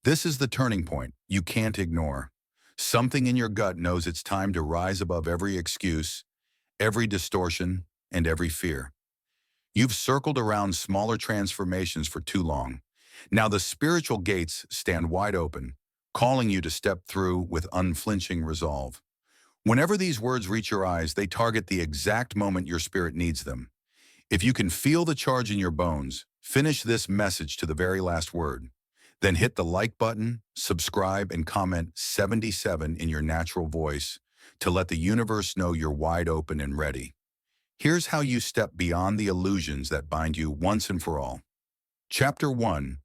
This is the turning point you can't ignore. Something in your gut knows it's time to rise above every excuse, every distortion, and every fear. You've circled around smaller transformations for too long. Now the spiritual gates stand wide open, calling you to step through with unflinching resolve. Whenever these words reach your eyes, they target the exact moment your spirit needs them. If you can feel the charge in your bones, finish this message to the very last word. Then hit the like button, subscribe, and comment 77 in your natural voice to let the universe know you're wide open and ready. Here's how you step beyond the illusions that bind you once and for all. Chapter 1.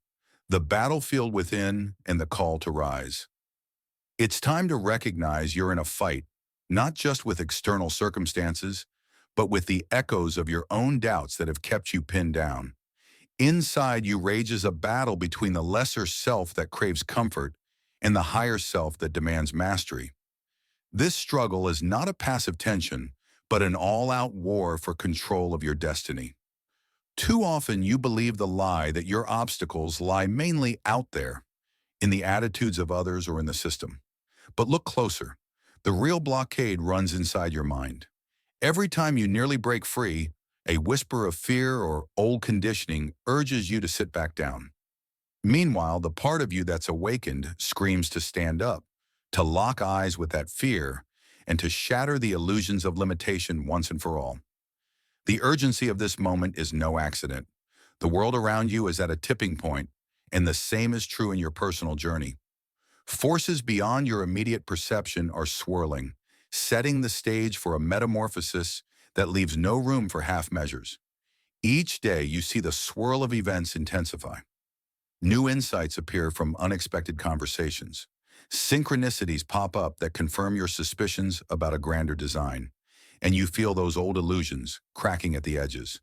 The Battlefield Within and the Call to Rise. It's time to recognize you're in a fight, not just with external circumstances, but with the echoes of your own doubts that have kept you pinned down. Inside you rages a battle between the lesser self that craves comfort and the higher self that demands mastery. This struggle is not a passive tension, but an all-out war for control of your destiny. Too often you believe the lie that your obstacles lie mainly out there, in the attitudes of others or in the system. But look closer. The real blockade runs inside your mind. Every time you nearly break free, a whisper of fear or old conditioning urges you to sit back down. Meanwhile, the part of you that's awakened screams to stand up, to lock eyes with that fear, and to shatter the illusions of limitation once and for all. The urgency of this moment is no accident. The world around you is at a tipping point, and the same is true in your personal journey. Forces beyond your immediate perception are swirling, setting the stage for a metamorphosis that leaves no room for half measures. Each day you see the swirl of events intensify. New insights appear from unexpected conversations. Synchronicities pop up that confirm your suspicions about a grander design, and you feel those old illusions cracking at the edges.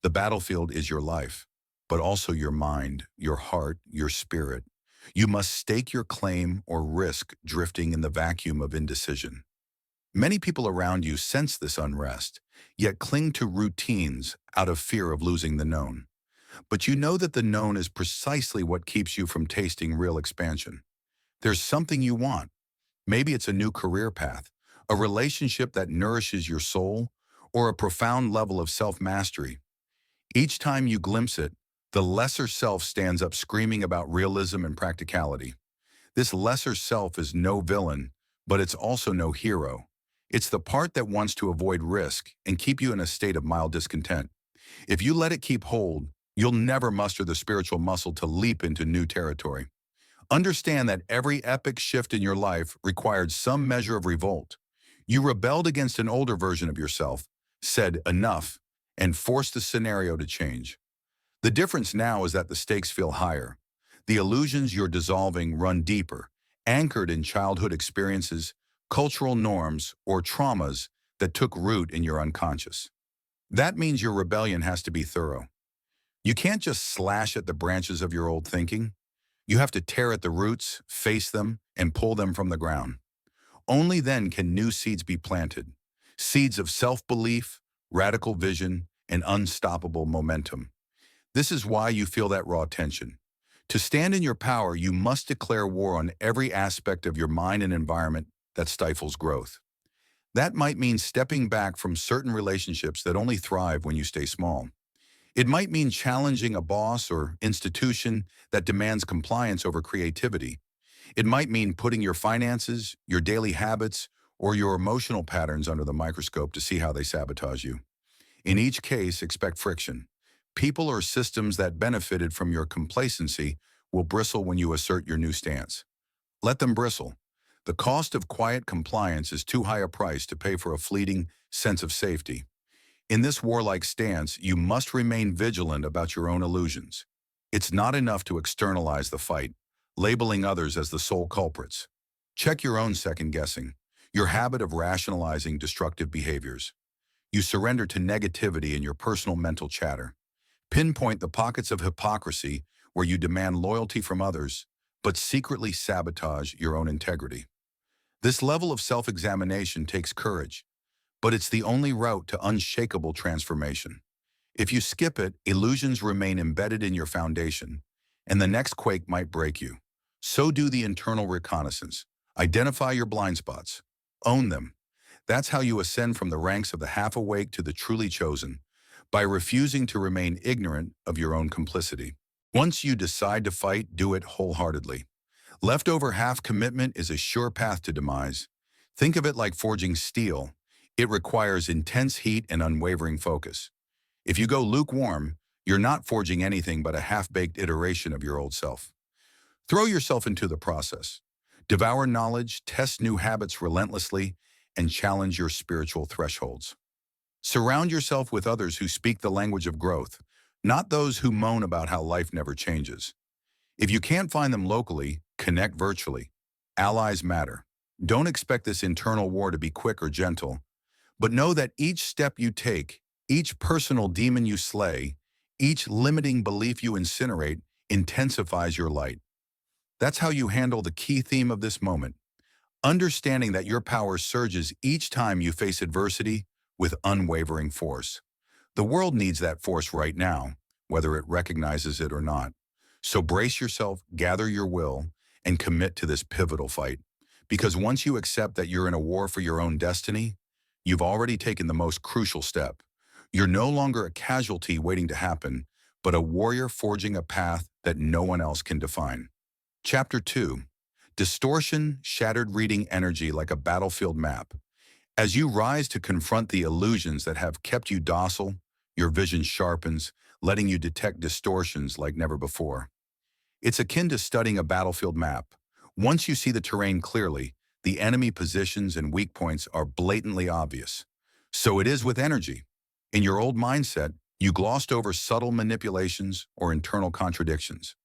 The battlefield is your life, but also your mind, your heart, your spirit. You must stake your claim or risk drifting in the vacuum of indecision. Many people around you sense this unrest, yet cling to routines out of fear of losing the known. But you know that the known is precisely what keeps you from tasting real expansion. There's something you want. Maybe it's a new career path, a relationship that nourishes your soul, or a profound level of self-mastery. Each time you glimpse it, the lesser self stands up screaming about realism and practicality. This lesser self is no villain, but it's also no hero. It's the part that wants to avoid risk and keep you in a state of mild discontent. If you let it keep hold, you'll never muster the spiritual muscle to leap into new territory. Understand that every epic shift in your life required some measure of revolt. You rebelled against an older version of yourself, said enough, and forced the scenario to change. The difference now is that the stakes feel higher. The illusions you're dissolving run deeper, anchored in childhood experiences, cultural norms, or traumas that took root in your unconscious. That means your rebellion has to be thorough. You can't just slash at the branches of your old thinking. You have to tear at the roots, face them, and pull them from the ground. Only then can new seeds be planted. Seeds of self-belief, radical vision, and unstoppable momentum. This is why you feel that raw tension. To stand in your power, you must declare war on every aspect of your mind and environment that stifles growth. That might mean stepping back from certain relationships that only thrive when you stay small. It might mean challenging a boss or institution that demands compliance over creativity. It might mean putting your finances, your daily habits, or your emotional patterns under the microscope to see how they sabotage you. In each case, expect friction. People or systems that benefited from your complacency will bristle when you assert your new stance. Let them bristle. The cost of quiet compliance is too high a price to pay for a fleeting sense of safety. In this warlike stance, you must remain vigilant about your own illusions. It's not enough to externalize the fight, labeling others as the sole culprits. Check your own second-guessing, your habit of rationalizing destructive behaviors. You surrender to negativity in your personal mental chatter. Pinpoint the pockets of hypocrisy where you demand loyalty from others, but secretly sabotage your own integrity. This level of self-examination takes courage, but it's the only route to unshakable transformation. If you skip it, illusions remain embedded in your foundation, and the next quake might break you. So do the internal reconnaissance. Identify your blind spots. Own them. That's how you ascend from the ranks of the half-awake to the truly chosen, by refusing to remain ignorant of your own complicity. Once you decide to fight, do it wholeheartedly. Leftover half-commitment is a sure path to demise. Think of it like forging steel. It requires intense heat and unwavering focus. If you go lukewarm, you're not forging anything but a half-baked iteration of your old self. Throw yourself into the process. Devour knowledge, test new habits relentlessly, and challenge your spiritual thresholds. Surround yourself with others who speak the language of growth, not those who moan about how life never changes. If you can't find them locally, connect virtually. Allies matter. Don't expect this internal war to be quick or gentle, but know that each step you take, each personal demon you slay, each limiting belief you incinerate intensifies your light. That's how you handle the key theme of this moment, understanding that your power surges each time you face adversity with unwavering force. The world needs that force right now, whether it recognizes it or not. So brace yourself, gather your will, and commit to this pivotal fight. Because once you accept that you're in a war for your own destiny, you've already taken the most crucial step. You're no longer a casualty waiting to happen, but a warrior forging a path that no one else can define. Chapter 2. Distortion, shattered reading energy like a battlefield map. As you rise to confront the illusions that have kept you docile, your vision sharpens, letting you detect distortions like never before. It's akin to studying a battlefield map. Once you see the terrain clearly, the enemy positions and weak points are blatantly obvious. So it is with energy. In your old mindset, you glossed over subtle manipulations or internal contradictions.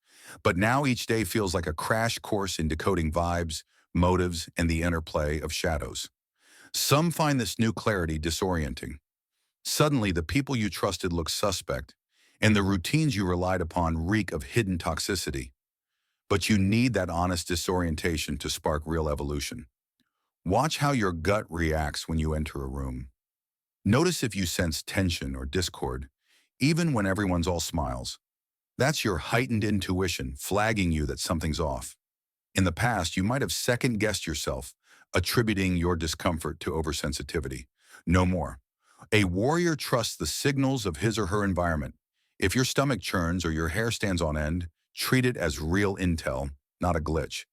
But now each day feels like a crash course in decoding vibes, motives, and the interplay of shadows. Some find this new clarity disorienting. Suddenly, the people you trusted look suspect, and the routines you relied upon reek of hidden toxicity. But you need that honest disorientation to spark real evolution. Watch how your gut reacts when you enter a room. Notice if you sense tension or discord, even when everyone's all smiles. That's your heightened intuition flagging you that something's off. In the past, you might have second-guessed yourself, attributing your discomfort to oversensitivity. No more. A warrior trusts the signals of his or her environment. If your stomach churns or your hair stands on end, treat it as real intel, not a glitch.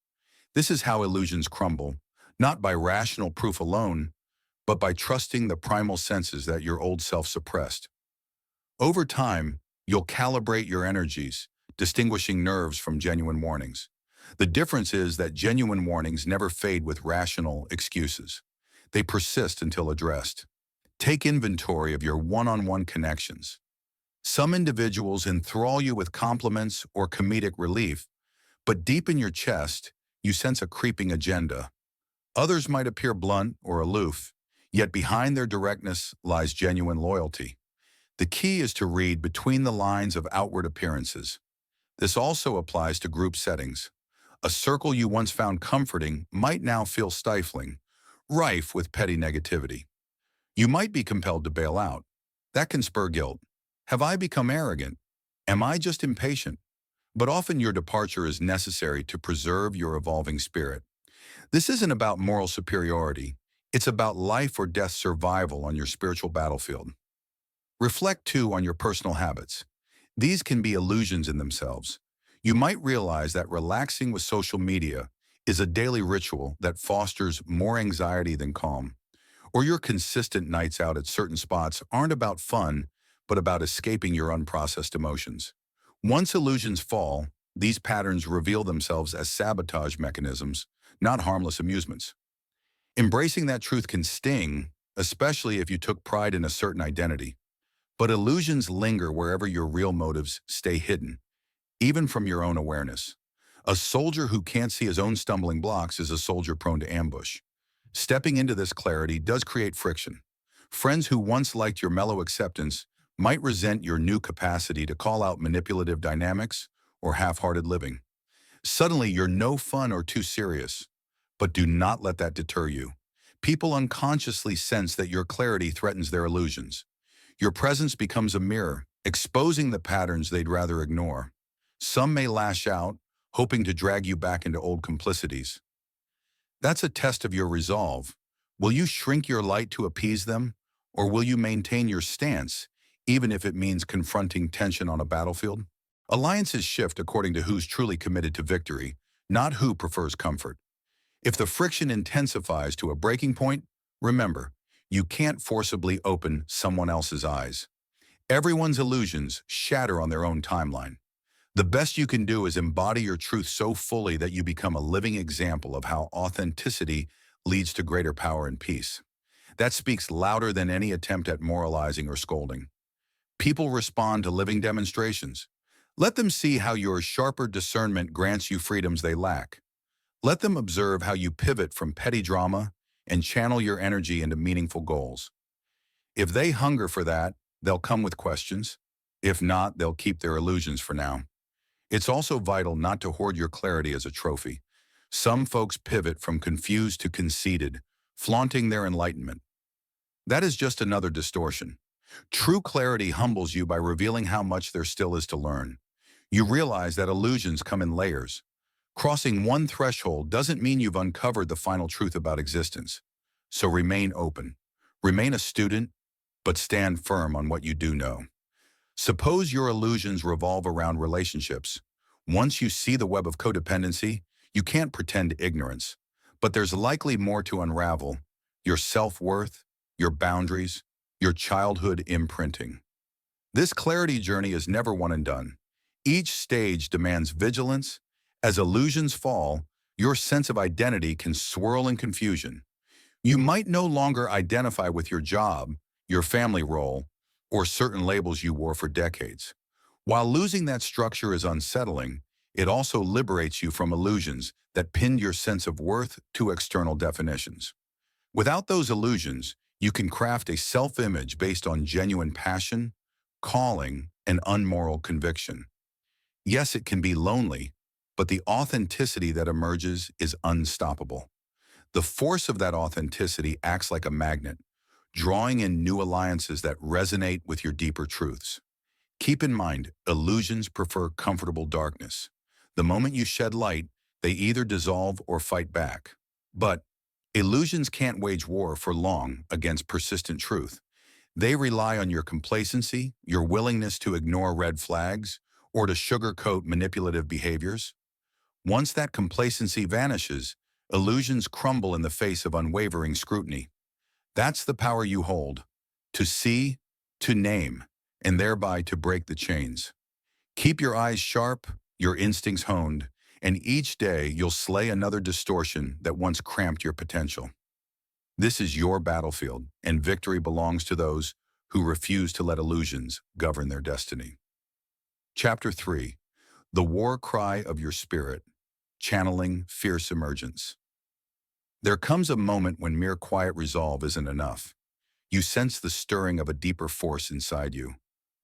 This is how illusions crumble, not by rational proof alone, but by trusting the primal senses that your old self suppressed. Over time, you'll calibrate your energies, distinguishing nerves from genuine warnings. The difference is that genuine warnings never fade with rational excuses. They persist until addressed. Take inventory of your one-on-one connections. Some individuals enthrall you with compliments or comedic relief, but deep in your chest, you sense a creeping agenda. Others might appear blunt or aloof, yet behind their directness lies genuine loyalty. The key is to read between the lines of outward appearances. This also applies to group settings. A circle you once found comforting might now feel stifling, rife with petty negativity. You might be compelled to bail out. That can spur guilt. Have I become arrogant? Am I just impatient? But often your departure is necessary to preserve your evolving spirit. This isn't about moral superiority. It's about life or death survival on your spiritual battlefield. Reflect, too, on your personal habits. These can be illusions in themselves. You might realize that relaxing with social media is a daily ritual that fosters more anxiety than calm. Or your consistent nights out at certain spots aren't about fun, but about escaping your unprocessed emotions. Once illusions fall, these patterns reveal themselves as sabotage mechanisms, not harmless amusements. Embracing that truth can sting, especially if you took pride in a certain identity. But illusions linger wherever your real motives stay hidden, even from your own awareness. A soldier who can't see his own stumbling blocks is a soldier prone to ambush. Stepping into this clarity does create friction. Friends who once liked your mellow acceptance might resent your new capacity to call out manipulative dynamics or half-hearted living. Suddenly, you're no fun or too serious. But do not let that deter you. People unconsciously sense that your clarity threatens their illusions. Your presence becomes a mirror, exposing the patterns they'd rather ignore. Some may lash out, hoping to drag you back into old complicities. That's a test of your resolve. Will you shrink your light to appease them, or will you maintain your stance, even if it means confronting tension on a battlefield? Alliances shift according to who's truly committed to victory, not who prefers comfort. If the friction intensifies to a breaking point, remember, you can't forcibly open someone else's eyes. Everyone's illusions shatter on their own timeline. The best you can do is embody your truth so fully that you become a living example of how authenticity leads to greater power and peace. That speaks louder than any attempt at moralizing or scolding. People respond to living demonstrations. Let them see how your sharper discernment grants you freedoms they lack. Let them observe how you pivot from petty drama and channel your energy into meaningful goals. If they hunger for that, they'll come with questions. If not, they'll keep their illusions for now. It's also vital not to hoard your clarity as a trophy. Some folks pivot from confused to conceited, flaunting their enlightenment. That is just another distortion. True clarity humbles you by revealing how much there still is to learn. You realize that illusions come in layers. Crossing one threshold doesn't mean you've uncovered the final truth about existence. So remain open. Remain a student, but stand firm on what you do know. Suppose your illusions revolve around relationships. Once you see the web of codependency, you can't pretend ignorance. But there's likely more to unravel: your self-worth, your boundaries, your childhood imprinting. This clarity journey is never one and done. Each stage demands vigilance. As illusions fall, your sense of identity can swirl in confusion. You might no longer identify with your job, your family role, or certain labels you wore for decades. While losing that structure is unsettling, it also liberates you from illusions that pinned your sense of worth to external definitions. Without those illusions, you can craft a self-image based on genuine passion, calling, and unmoral conviction. Yes, it can be lonely, but the authenticity that emerges is unstoppable. The force of that authenticity acts like a magnet, drawing in new alliances that resonate with your deeper truths. Keep in mind, illusions prefer comfortable darkness. The moment you shed light, they either dissolve or fight back. But illusions can't wage war for long against persistent truth. They rely on your complacency, your willingness to ignore red flags, or to sugarcoat manipulative behaviors. Once that complacency vanishes, illusions crumble in the face of unwavering scrutiny. That's the power you hold: to see, to name, and thereby to break the chains. Keep your eyes sharp, your instincts honed, and each day you'll slay another distortion that once cramped your potential. This is your battlefield, and victory belongs to those who refuse to let illusions govern their destiny. Chapter 3. The War Cry of Your Spirit, Channeling Fierce Emergence. There comes a moment when mere quiet resolve isn't enough. You sense the stirring of a deeper force inside you,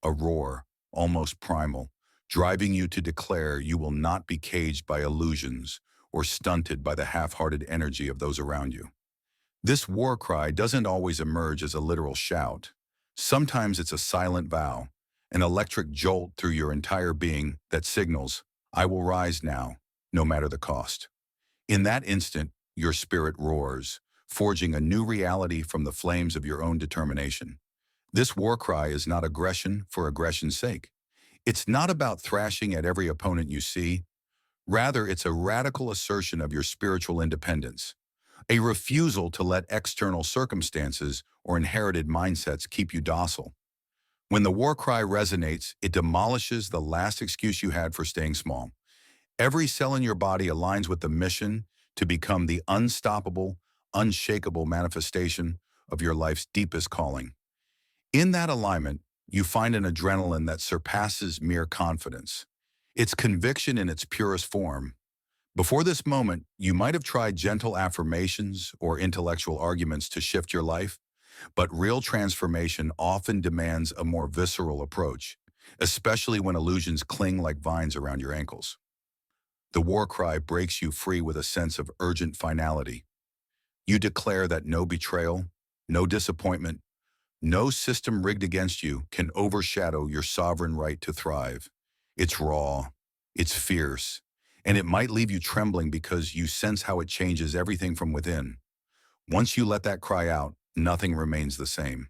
a roar, almost primal, driving you to declare you will not be caged by illusions or stunted by the half-hearted energy of those around you. This war cry doesn't always emerge as a literal shout. Sometimes it's a silent vow, an electric jolt through your entire being that signals, "I will rise now, no matter the cost." In that instant, your spirit roars, forging a new reality from the flames of your own determination. This war cry is not aggression for aggression's sake. It's not about thrashing at every opponent you see. Rather, it's a radical assertion of your spiritual independence, a refusal to let external circumstances or inherited mindsets keep you docile. When the war cry resonates, it demolishes the last excuse you had for staying small. Every cell in your body aligns with the mission to become the unstoppable, unshakable manifestation of your life's deepest calling. In that alignment, you find an adrenaline that surpasses mere confidence. It's conviction in its purest form. Before this moment, you might have tried gentle affirmations or intellectual arguments to shift your life, but real transformation often demands a more visceral approach, especially when illusions cling like vines around your ankles. The war cry breaks you free with a sense of urgent finality. You declare that no betrayal, no disappointment, no system rigged against you can overshadow your sovereign right to thrive. It's raw, it's fierce, and it might leave you trembling because you sense how it changes everything from within. Once you let that cry out, nothing remains the same.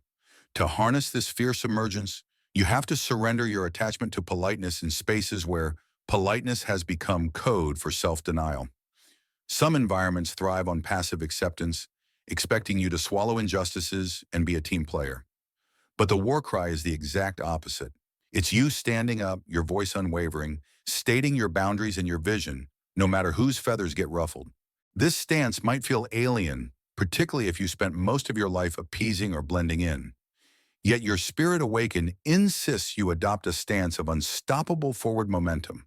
To harness this fierce emergence, you have to surrender your attachment to politeness in spaces where politeness has become code for self-denial. Some environments thrive on passive acceptance, expecting you to swallow injustices and be a team player. But the war cry is the exact opposite. It's you standing up, your voice unwavering, stating your boundaries and your vision, no matter whose feathers get ruffled. This stance might feel alien, particularly if you spent most of your life appeasing or blending in. Yet your spirit awakened insists you adopt a stance of unstoppable forward momentum.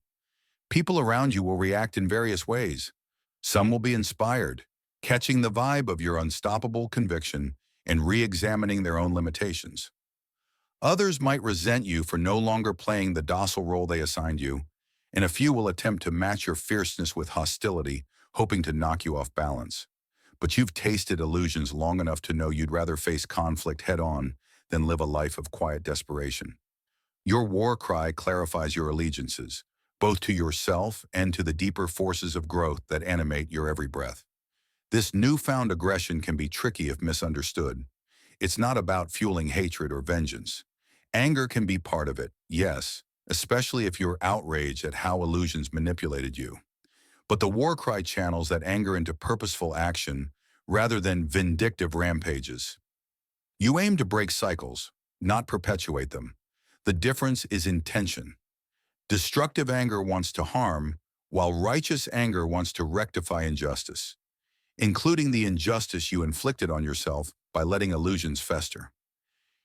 People around you will react in various ways. Some will be inspired, catching the vibe of your unstoppable conviction and re-examining their own limitations. Others might resent you for no longer playing the docile role they assigned you, and a few will attempt to match your fierceness with hostility, hoping to knock you off balance. But you've tasted illusions long enough to know you'd rather face conflict head-on than live a life of quiet desperation. Your war cry clarifies your allegiances, both to yourself and to the deeper forces of growth that animate your every breath. This newfound aggression can be tricky if misunderstood. It's not about fueling hatred or vengeance. Anger can be part of it, yes, especially if you're outraged at how illusions manipulated you. But the war cry channels that anger into purposeful action rather than vindictive rampages. You aim to break cycles, not perpetuate them. The difference is intention. Destructive anger wants to harm, while righteous anger wants to rectify injustice, including the injustice you inflicted on yourself by letting illusions fester.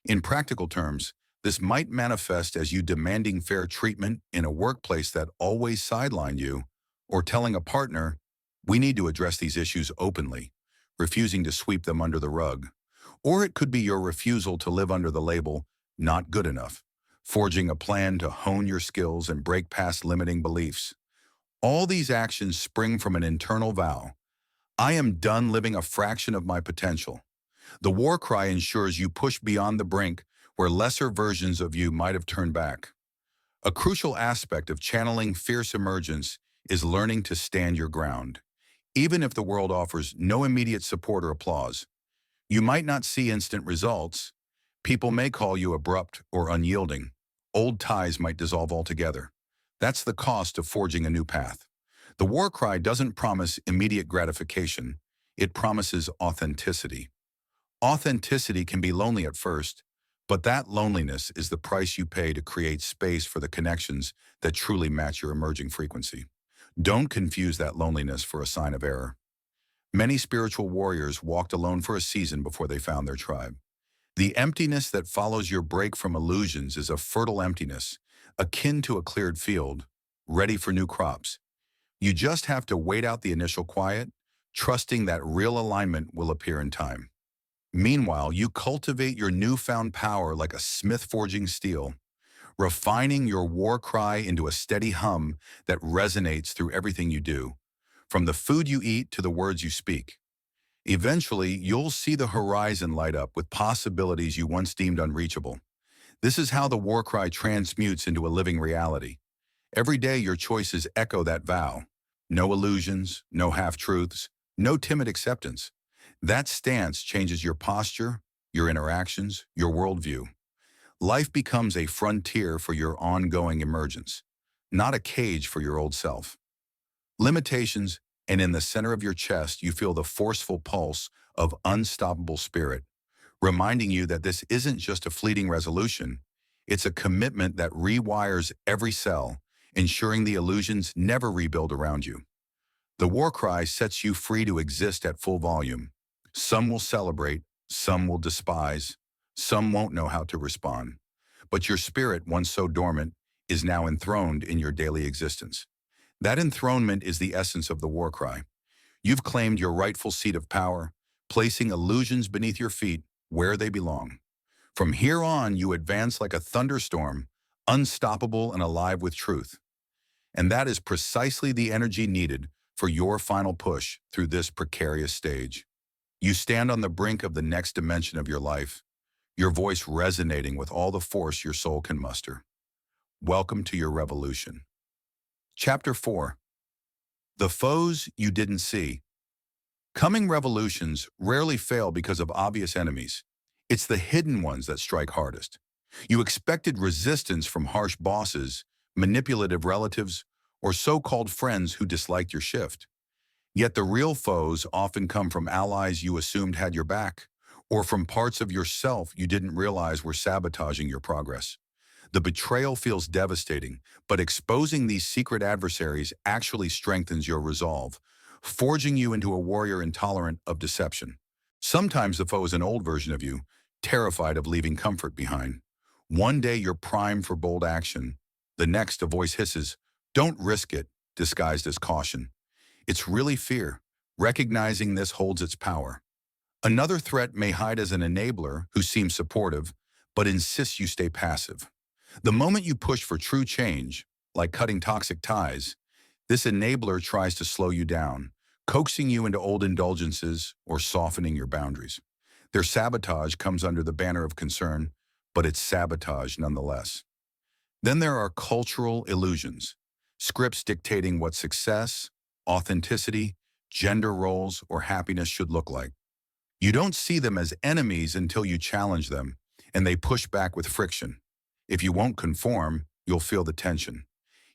In practical terms, this might manifest as you demanding fair treatment in a workplace that always sidelined you, or telling a partner, "We need to address these issues openly," refusing to sweep them under the rug. Or it could be your refusal to live under the label, "not good enough," forging a plan to hone your skills and break past limiting beliefs. All these actions spring from an internal vow: I am done living a fraction of my potential. The war cry ensures you push beyond the brink where lesser versions of you might have turned back. A crucial aspect of channeling fierce emergence is learning to stand your ground. Even if the world offers no immediate support or applause, you might not see instant results. People may call you abrupt or unyielding. Old ties might dissolve altogether. That's the cost of forging a new path. The war cry doesn't promise immediate gratification. It promises authenticity. Authenticity can be lonely at first, but that loneliness is the price you pay to create space for the connections that truly match your emerging frequency. Don't confuse that loneliness for a sign of error. Many spiritual warriors walked alone for a season before they found their tribe. The emptiness that follows your break from illusions is a fertile emptiness, akin to a cleared field, ready for new crops. You just have to wait out the initial quiet, trusting that real alignment will appear in time. Meanwhile, you cultivate your newfound power like a smith forging steel, refining your war cry into a steady hum that resonates through everything you do, from the food you eat to the words you speak. Eventually, you'll see the horizon light up with possibilities you once deemed unreachable. This is how the war cry transmutes into a living reality. Every day, your choices echo that vow. No illusions, no half-truths, no timid acceptance. That stance changes your posture, your interactions, your worldview. Life becomes a frontier for your ongoing emergence, not a cage for your old self. Limitations, and in the center of your chest, you feel the forceful pulse of unstoppable spirit, reminding you that this isn't just a fleeting resolution. It's a commitment that rewires every cell, ensuring the illusions never rebuild around you. The war cry sets you free to exist at full volume. Some will celebrate, some will despise, some won't know how to respond. But your spirit, once so dormant, is now enthroned in your daily existence. That enthronement is the essence of the war cry. You've claimed your rightful seat of power, placing illusions beneath your feet where they belong. From here on, you advance like a thunderstorm, unstoppable and alive with truth. And that is precisely the energy needed for your final push through this precarious stage. You stand on the brink of the next dimension of your life, your voice resonating with all the force your soul can muster. Welcome to your revolution. Chapter 4. The foes you didn't see. Coming revolutions rarely fail because of obvious enemies. It's the hidden ones that strike hardest. You expected resistance from harsh bosses, manipulative relatives, or so-called friends who disliked your shift. Yet the real foes often come from allies you assumed had your back, or from parts of yourself you didn't realize were sabotaging your progress. The betrayal feels devastating, but exposing these secret adversaries actually strengthens your resolve, forging you into a warrior intolerant of deception. Sometimes the foe is an old version of you, terrified of leaving comfort behind. One day you're primed for bold action. The next a voice hisses, "Don't risk it," disguised as caution. It's really fear. Recognizing this holds its power. Another threat may hide as an enabler who seems supportive, but insists you stay passive. The moment you push for true change, like cutting toxic ties, this enabler tries to slow you down, coaxing you into old indulgences or softening your boundaries. Their sabotage comes under the banner of concern, but it's sabotage nonetheless. Then there are cultural illusions, scripts dictating what success, authenticity, gender roles, or happiness should look like. You don't see them as enemies until you challenge them, and they push back with friction. If you won't conform, you'll feel the tension.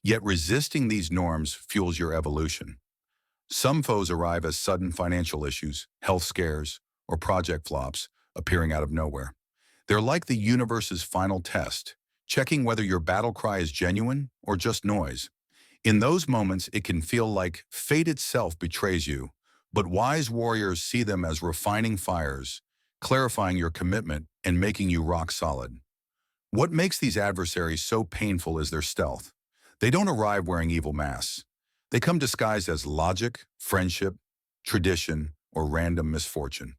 Yet resisting these norms fuels your evolution. Some foes arrive as sudden financial issues, health scares, or project flops appearing out of nowhere. They're like the universe's final test, checking whether your battle cry is genuine or just noise. In those moments, it can feel like fate itself betrays you, but wise warriors see them as refining fires, clarifying your commitment and making you rock solid. What makes these adversaries so painful is their stealth. They don't arrive wearing evil masks. They come disguised as logic, friendship, tradition, or random misfortune.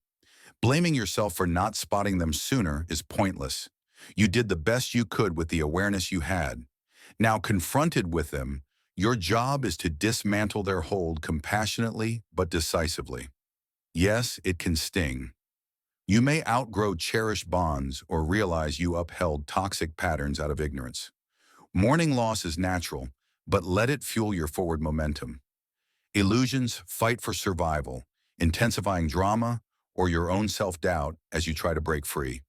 Blaming yourself for not spotting them sooner is pointless. You did the best you could with the awareness you had. Now confronted with them, your job is to dismantle their hold compassionately but decisively. Yes, it can sting. You may outgrow cherished bonds or realize you upheld toxic patterns out of ignorance. Mourning loss is natural, but let it fuel your forward momentum. Illusions fight for survival, intensifying drama or your own self-doubt as you try to break free.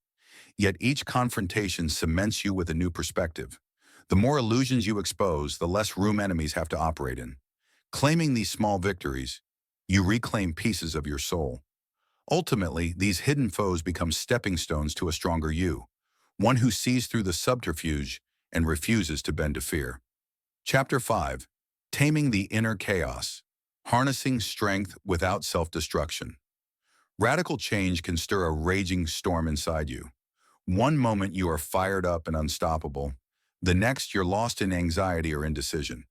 Yet each confrontation cements you with a new perspective. The more illusions you expose, the less room enemies have to operate in. Claiming these small victories, you reclaim pieces of your soul. Ultimately, these hidden foes become stepping stones to a stronger you, one who sees through the subterfuge and refuses to bend to fear. Chapter 5. Taming the Inner Chaos. Harnessing Strength Without Self-Destruction. Radical change can stir a raging storm inside you. One moment you are fired up and unstoppable. The next you're lost in anxiety or indecision.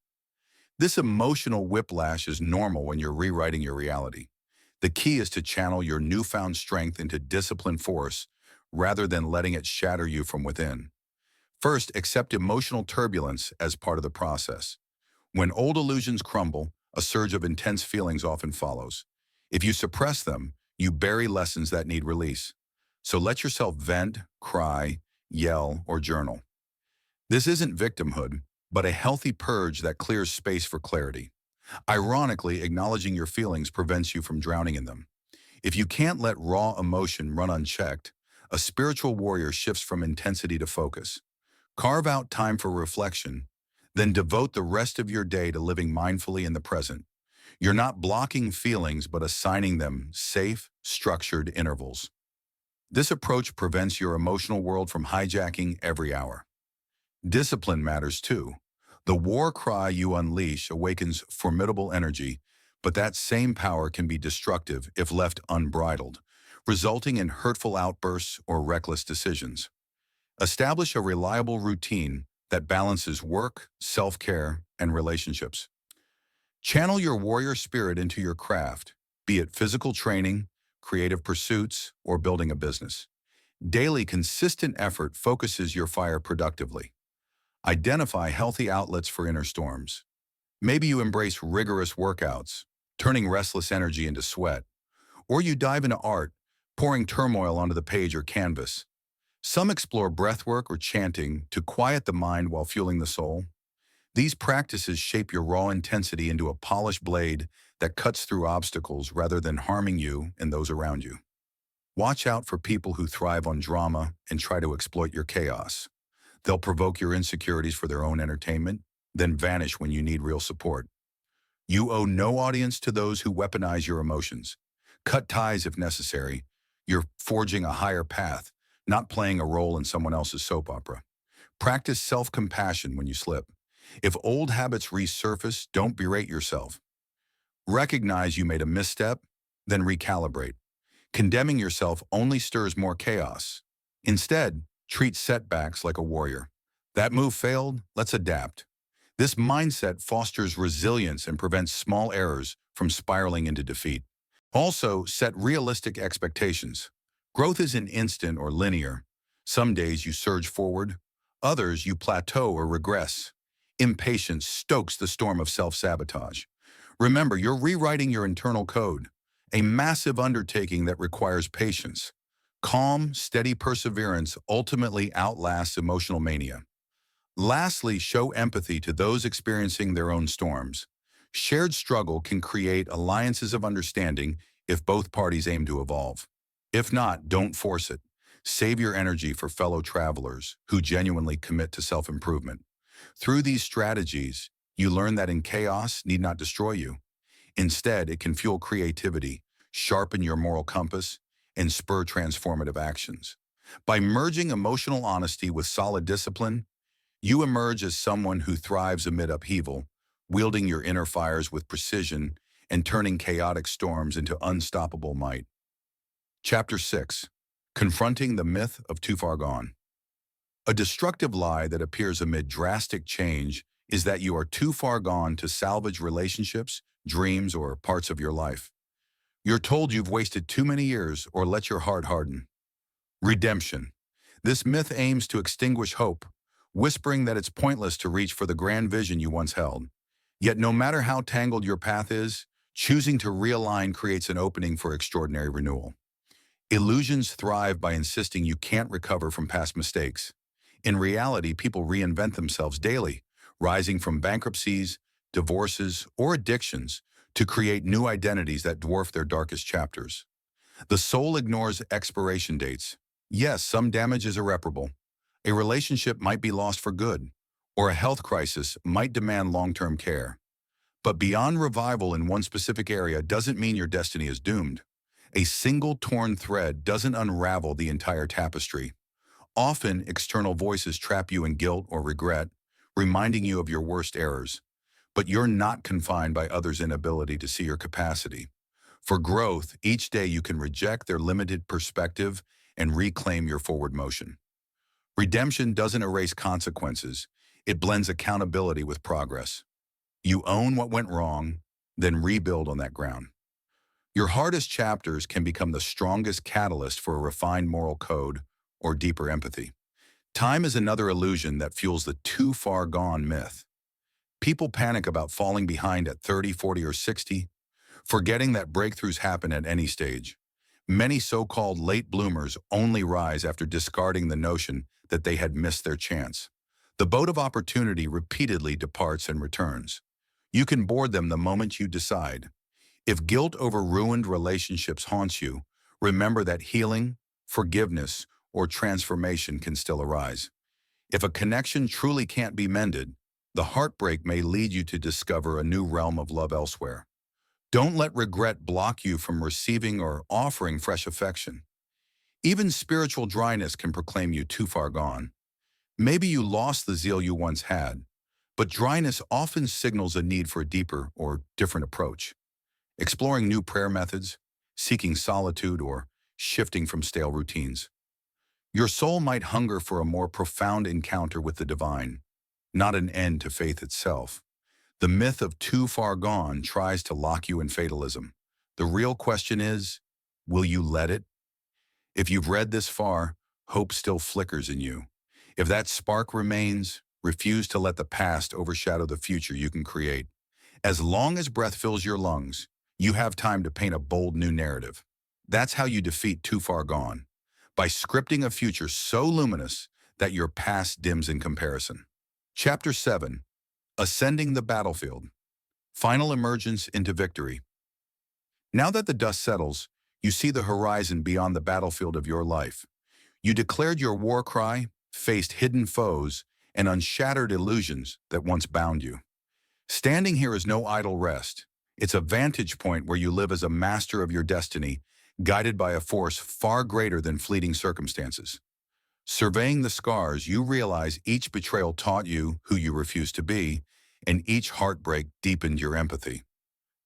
This emotional whiplash is normal when you're rewriting your reality. The key is to channel your newfound strength into disciplined force rather than letting it shatter you from within. First, accept emotional turbulence as part of the process. When old illusions crumble, a surge of intense feelings often follows. If you suppress them, you bury lessons that need release. So let yourself vent, cry, yell, or journal. This isn't victimhood, but a healthy purge that clears space for clarity. Ironically, acknowledging your feelings prevents you from drowning in them. If you can't let raw emotion run unchecked, a spiritual warrior shifts from intensity to focus. Carve out time for reflection, then devote the rest of your day to living mindfully in the present. You're not blocking feelings, but assigning them safe, structured intervals. This approach prevents your emotional world from hijacking every hour. Discipline matters too. The war cry you unleash awakens formidable energy, but that same power can be destructive if left unbridled, resulting in hurtful outbursts or reckless decisions. Establish a reliable routine that balances work, self-care, and relationships. Channel your warrior spirit into your craft, be it physical training, creative pursuits, or building a business. Daily, consistent effort focuses your fire productively. Identify healthy outlets for inner storms. Maybe you embrace rigorous workouts, turning restless energy into sweat, or you dive into art, pouring turmoil onto the page or canvas. Some explore breathwork or chanting to quiet the mind while fueling the soul. These practices shape your raw intensity into a polished blade that cuts through obstacles rather than harming you and those around you. Watch out for people who thrive on drama and try to exploit your chaos. They'll provoke your insecurities for their own entertainment, then vanish when you need real support. You owe no audience to those who weaponize your emotions. Cut ties if necessary. You're forging a higher path, not playing a role in someone else's soap opera. Practice self-compassion when you slip. If old habits resurface, don't berate yourself. Recognize you made a misstep, then recalibrate. Condemning yourself only stirs more chaos. Instead, treat setbacks like a warrior. That move failed, let's adapt. This mindset fosters resilience and prevents small errors from spiraling into defeat. Also, set realistic expectations. Growth isn't instant or linear. Some days you surge forward, others you plateau or regress. Impatience stokes the storm of self-sabotage. Remember, you're rewriting your internal code, a massive undertaking that requires patience. Calm, steady perseverance ultimately outlasts emotional mania. Lastly, show empathy to those experiencing their own storms. Shared struggle can create alliances of understanding if both parties aim to evolve. If not, don't force it. Save your energy for fellow travelers who genuinely commit to self-improvement. Through these strategies, you learn that in chaos need not destroy you. Instead, it can fuel creativity, sharpen your moral compass, and spur transformative actions. By merging emotional honesty with solid discipline, you emerge as someone who thrives amid upheaval, wielding your inner fires with precision and turning chaotic storms into unstoppable might. Chapter 6. Confronting the Myth of Too Far Gone. A destructive lie that appears amid drastic change is that you are too far gone to salvage relationships, dreams, or parts of your life. You're told you've wasted too many years or let your heart harden. Redemption. This myth aims to extinguish hope, whispering that it's pointless to reach for the grand vision you once held. Yet no matter how tangled your path is, choosing to realign creates an opening for extraordinary renewal. Illusions thrive by insisting you can't recover from past mistakes. In reality, people reinvent themselves daily, rising from bankruptcies, divorces, or addictions to create new identities that dwarf their darkest chapters. The soul ignores expiration dates. Yes, some damage is irreparable. A relationship might be lost for good, or a health crisis might demand long-term care. But beyond revival in one specific area doesn't mean your destiny is doomed. A single torn thread doesn't unravel the entire tapestry. Often, external voices trap you in guilt or regret, reminding you of your worst errors. But you're not confined by others' inability to see your capacity. For growth, each day you can reject their limited perspective and reclaim your forward motion. Redemption doesn't erase consequences. It blends accountability with progress. You own what went wrong, then rebuild on that ground. Your hardest chapters can become the strongest catalyst for a refined moral code or deeper empathy. Time is another illusion that fuels the too far gone myth. People panic about falling behind at 30, 40, or 60, forgetting that breakthroughs happen at any stage. Many so-called late bloomers only rise after discarding the notion that they had missed their chance. The boat of opportunity repeatedly departs and returns. You can board them the moment you decide. If guilt over ruined relationships haunts you, remember that healing, forgiveness, or transformation can still arise. If a connection truly can't be mended, the heartbreak may lead you to discover a new realm of love elsewhere. Don't let regret block you from receiving or offering fresh affection. Even spiritual dryness can proclaim you too far gone. Maybe you lost the zeal you once had, but dryness often signals a need for a deeper or different approach. Exploring new prayer methods, seeking solitude, or shifting from stale routines. Your soul might hunger for a more profound encounter with the divine, not an end to faith itself. The myth of too far gone tries to lock you in fatalism. The real question is, will you let it? If you've read this far, hope still flickers in you. If that spark remains, refuse to let the past overshadow the future you can create. As long as breath fills your lungs, you have time to paint a bold new narrative. That's how you defeat too far gone, by scripting a future so luminous that your past dims in comparison. Chapter 7. Ascending the battlefield. Final emergence into victory. Now that the dust settles, you see the horizon beyond the battlefield of your life. You declared your war cry, faced hidden foes, and unshattered illusions that once bound you. Standing here is no idle rest. It's a vantage point where you live as a master of your destiny, guided by a force far greater than fleeting circumstances. Surveying the scars, you realize each betrayal taught you who you refused to be, and each heartbreak deepened your empathy.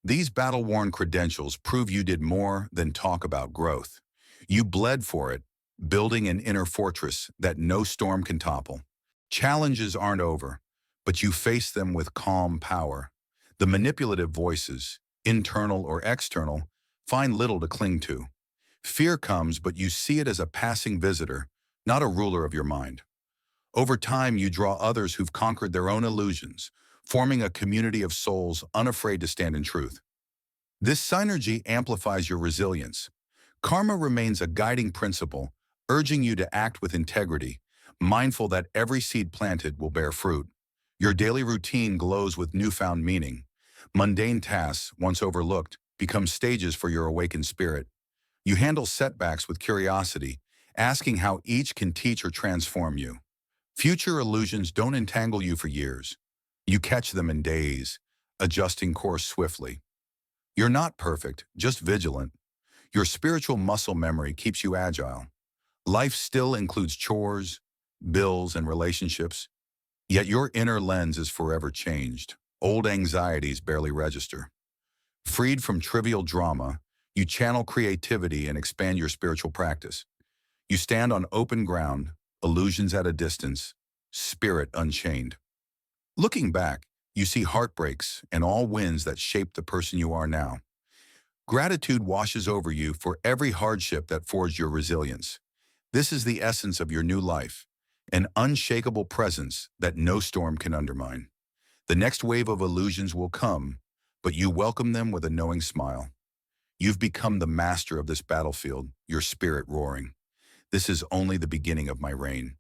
These battle-worn credentials prove you did more than talk about growth. You bled for it, building an inner fortress that no storm can topple. Challenges aren't over, but you face them with calm power. The manipulative voices, internal or external, find little to cling to. Fear comes, but you see it as a passing visitor, not a ruler of your mind. Over time, you draw others who've conquered their own illusions, forming a community of souls unafraid to stand in truth. This synergy amplifies your resilience. Karma remains a guiding principle, urging you to act with integrity, mindful that every seed planted will bear fruit. Your daily routine glows with newfound meaning. Mundane tasks, once overlooked, become stages for your awakened spirit. You handle setbacks with curiosity, asking how each can teach or transform you. Future illusions don't entangle you for years. You catch them in days, adjusting course swiftly. You're not perfect, just vigilant. Your spiritual muscle memory keeps you agile. Life still includes chores, bills, and relationships, yet your inner lens is forever changed. Old anxieties barely register. Freed from trivial drama, you channel creativity and expand your spiritual practice. You stand on open ground, illusions at a distance, spirit unchained. Looking back, you see heartbreaks and all wins that shaped the person you are now. Gratitude washes over you for every hardship that forged your resilience. This is the essence of your new life, an unshakable presence that no storm can undermine. The next wave of illusions will come, but you welcome them with a knowing smile. You've become the master of this battlefield, your spirit roaring. This is only the beginning of my reign.